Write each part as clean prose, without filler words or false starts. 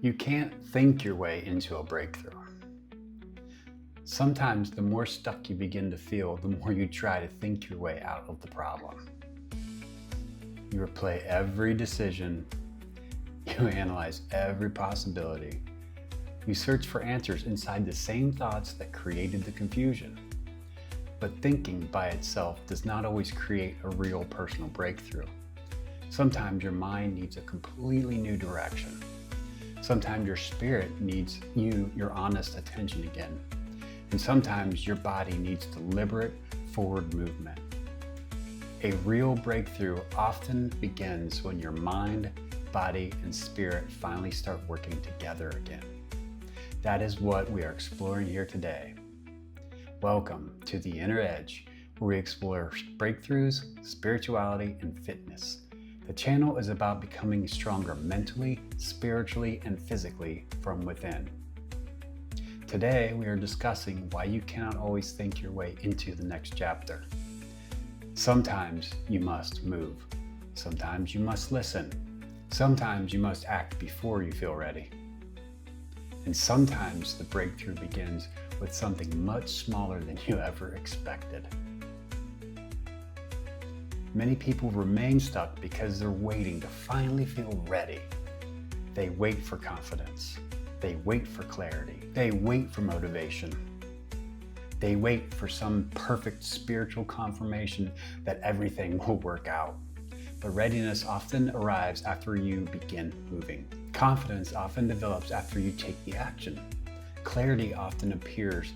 You can't think your way into a breakthrough. Sometimes the more stuck you begin to feel, the more you try to think your way out of the problem. You replay every decision, you analyze every possibility, you search for answers inside the same thoughts that created the confusion. But thinking by itself does not always create a real personal breakthrough. Sometimes your mind needs a completely new direction. Sometimes your spirit needs your honest attention again. And sometimes your body needs deliberate forward movement. A real breakthrough often begins when your mind, body, and spirit finally start working together again. That is what we are exploring here today. Welcome to The Inner Edge, where we explore breakthroughs, spirituality, and fitness. The channel is about becoming stronger mentally, spiritually, and physically from within. Today, we are discussing why you cannot always think your way into the next chapter. Sometimes you must move. Sometimes you must listen. Sometimes you must act before you feel ready. And sometimes the breakthrough begins with something much smaller than you ever expected. Many people remain stuck because they're waiting to finally feel ready. They wait for confidence. They wait for clarity. They wait for motivation. They wait for some perfect spiritual confirmation that everything will work out. But readiness often arrives after you begin moving. Confidence often develops after you take the action. Clarity often appears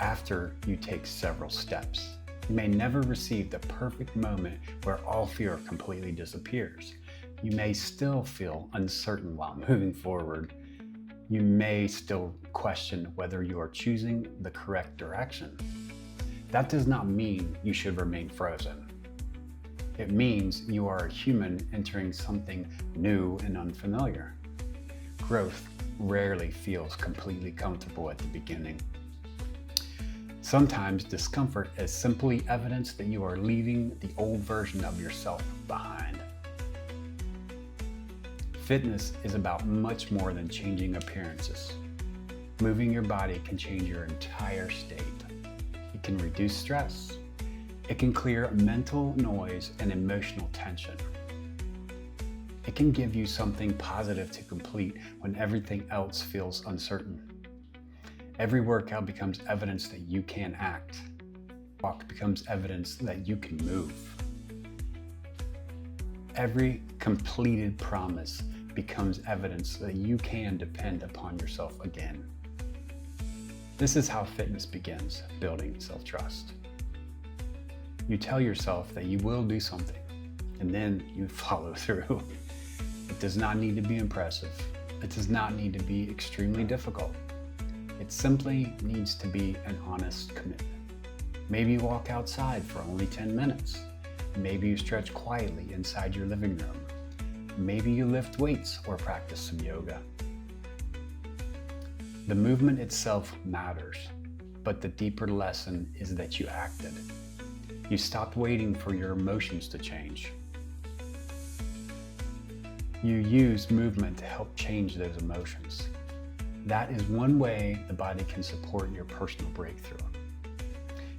after you take several steps. You may never receive the perfect moment where all fear completely disappears. You may still feel uncertain while moving forward. You may still question whether you are choosing the correct direction. That does not mean you should remain frozen. It means you are a human entering something new and unfamiliar. Growth rarely feels completely comfortable at the beginning. Sometimes discomfort is simply evidence that you are leaving the old version of yourself behind. Fitness is about much more than changing appearances. Moving your body can change your entire state. It can reduce stress. It can clear mental noise and emotional tension. It can give you something positive to complete when everything else feels uncertain. Every workout becomes evidence that you can act. Walk becomes evidence that you can move. Every completed promise becomes evidence that you can depend upon yourself again. This is how fitness begins, building self-trust. You tell yourself that you will do something, and then you follow through. It does not need to be impressive. It does not need to be extremely difficult. It simply needs to be an honest commitment. Maybe you walk outside for only 10 minutes. Maybe you stretch quietly inside your living room. Maybe you lift weights or practice some yoga. The movement itself matters, but the deeper lesson is that you acted. You stopped waiting for your emotions to change. You used movement to help change those emotions. That is one way the body can support your personal breakthrough.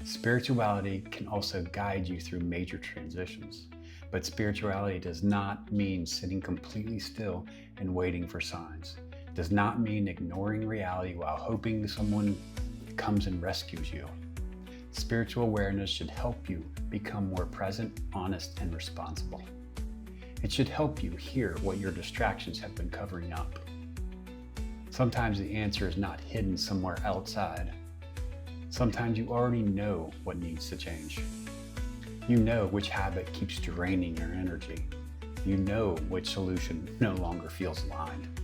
Spirituality can also guide you through major transitions, but spirituality does not mean sitting completely still and waiting for signs. It does not mean ignoring reality while hoping someone comes and rescues you. Spiritual awareness should help you become more present, honest, and responsible. It should help you hear what your distractions have been covering up. Sometimes the answer is not hidden somewhere outside. Sometimes you already know what needs to change. You know which habit keeps draining your energy. You know which solution no longer feels aligned.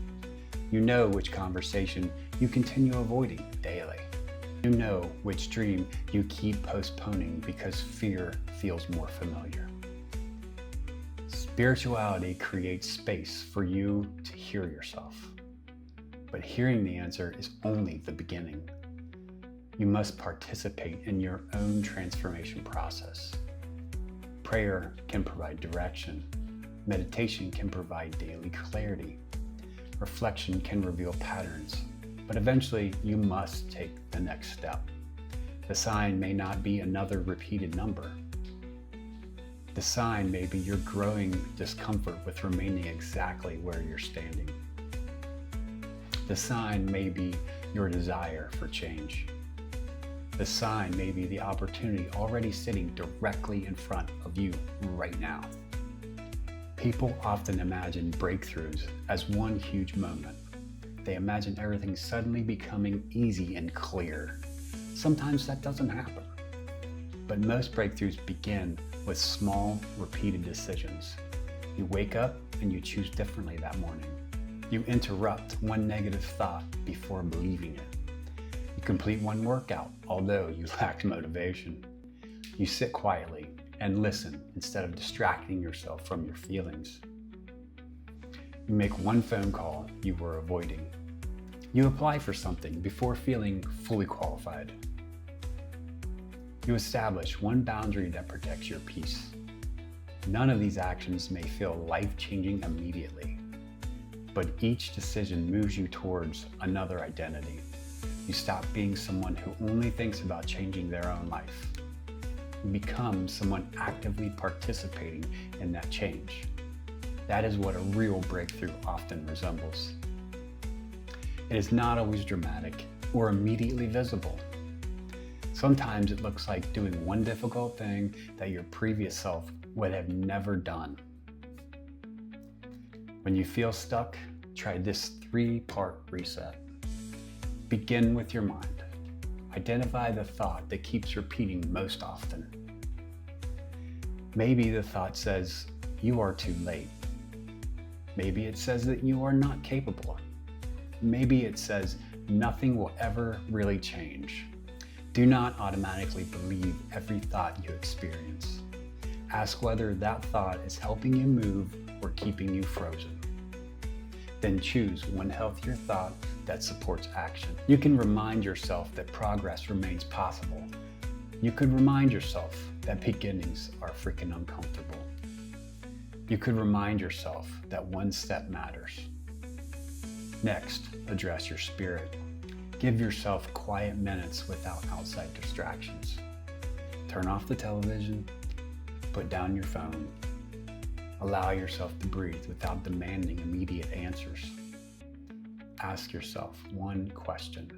You know which conversation you continue avoiding daily. You know which dream you keep postponing because fear feels more familiar. Spirituality creates space for you to hear yourself. But hearing the answer is only the beginning. You must participate in your own transformation process. Prayer can provide direction. Meditation can provide daily clarity. Reflection can reveal patterns, but eventually you must take the next step. The sign may not be another repeated number. The sign may be your growing discomfort with remaining exactly where you're standing. The sign may be your desire for change. The sign may be the opportunity already sitting directly in front of you right now. People often imagine breakthroughs as one huge moment. They imagine everything suddenly becoming easy and clear. Sometimes that doesn't happen. But most breakthroughs begin with small, repeated decisions. You wake up and you choose differently that morning. You interrupt one negative thought before believing it. You complete one workout, although you lacked motivation. You sit quietly and listen instead of distracting yourself from your feelings. You make one phone call you were avoiding. You apply for something before feeling fully qualified. You establish one boundary that protects your peace. None of these actions may feel life-changing immediately, but each decision moves you towards another identity. You stop being someone who only thinks about changing their own life. You become someone actively participating in that change. That is what a real breakthrough often resembles. It is not always dramatic or immediately visible. Sometimes it looks like doing one difficult thing that your previous self would have never done. When you feel stuck, try this 3-part reset. Begin with your mind. Identify the thought that keeps repeating most often. Maybe the thought says, "You are too late." Maybe it says that you are not capable. Maybe it says, "Nothing will ever really change." Do not automatically believe every thought you experience. Ask whether that thought is helping you move or keeping you frozen. Then choose one healthier thought that supports action. You can remind yourself that progress remains possible. You could remind yourself that beginnings are freaking uncomfortable. You could remind yourself that one step matters. Next, address your spirit. Give yourself quiet minutes without outside distractions. Turn off the television, put down your phone. Allow yourself to breathe without demanding immediate answers. Ask yourself one question.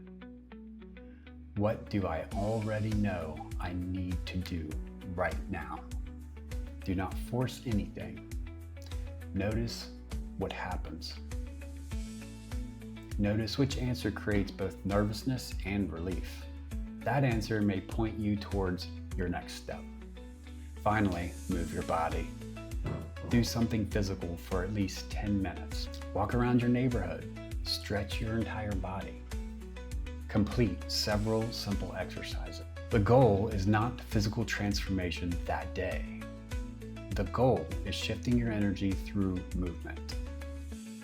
What do I already know I need to do right now? Do not force anything. Notice what happens. Notice which answer creates both nervousness and relief. That answer may point you towards your next step. Finally, move your body. Do something physical for at least 10 minutes. Walk around your neighborhood. Stretch your entire body. Complete several simple exercises. The goal is not physical transformation that day. The goal is shifting your energy through movement.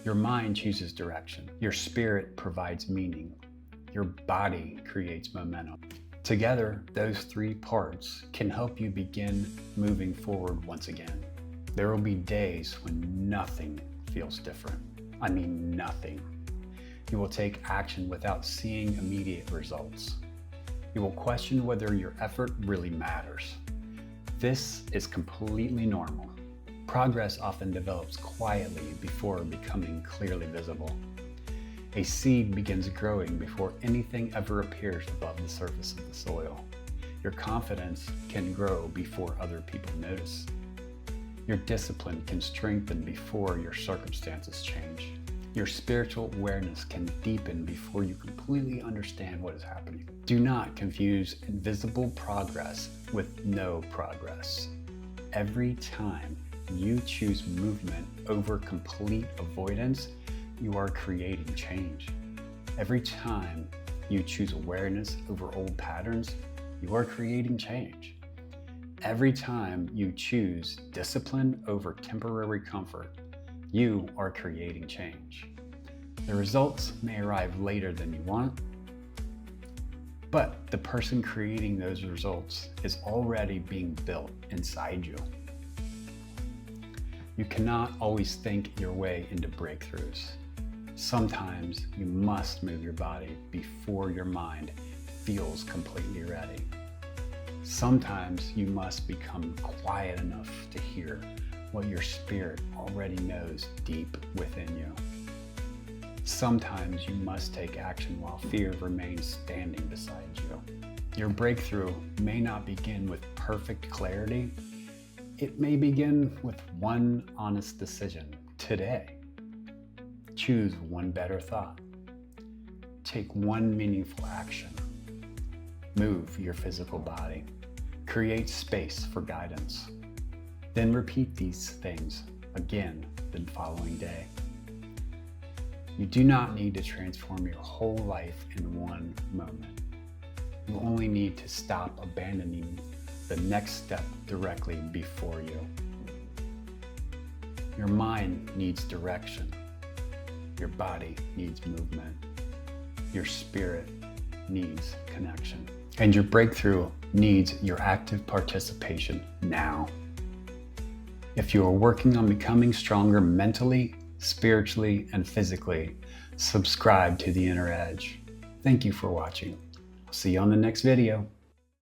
Your mind chooses direction. Your spirit provides meaning. Your body creates momentum. Together, those 3 parts can help you begin moving forward once again. There will be days when nothing feels different. I mean nothing. You will take action without seeing immediate results. You will question whether your effort really matters. This is completely normal. Progress often develops quietly before becoming clearly visible. A seed begins growing before anything ever appears above the surface of the soil. Your confidence can grow before other people notice. Your discipline can strengthen before your circumstances change. Your spiritual awareness can deepen before you completely understand what is happening. Do not confuse invisible progress with no progress. Every time you choose movement over complete avoidance, you are creating change. Every time you choose awareness over old patterns, you are creating change. Every time you choose discipline over temporary comfort, you are creating change. The results may arrive later than you want, but the person creating those results is already being built inside you. You cannot always think your way into breakthroughs. Sometimes you must move your body before your mind feels completely ready. Sometimes you must become quiet enough to hear what your spirit already knows deep within you. Sometimes you must take action while fear remains standing beside you. Your breakthrough may not begin with perfect clarity. It may begin with one honest decision today. Choose one better thought. Take one meaningful action. Move your physical body. Create space for guidance. Then repeat these things again the following day. You do not need to transform your whole life in one moment. You only need to stop abandoning the next step directly before you. Your mind needs direction. Your body needs movement. Your spirit needs connection. And your breakthrough needs your active participation now. If you are working on becoming stronger mentally, spiritually, and physically, subscribe to The Inner Edge. Thank you for watching. I'll see you on the next video.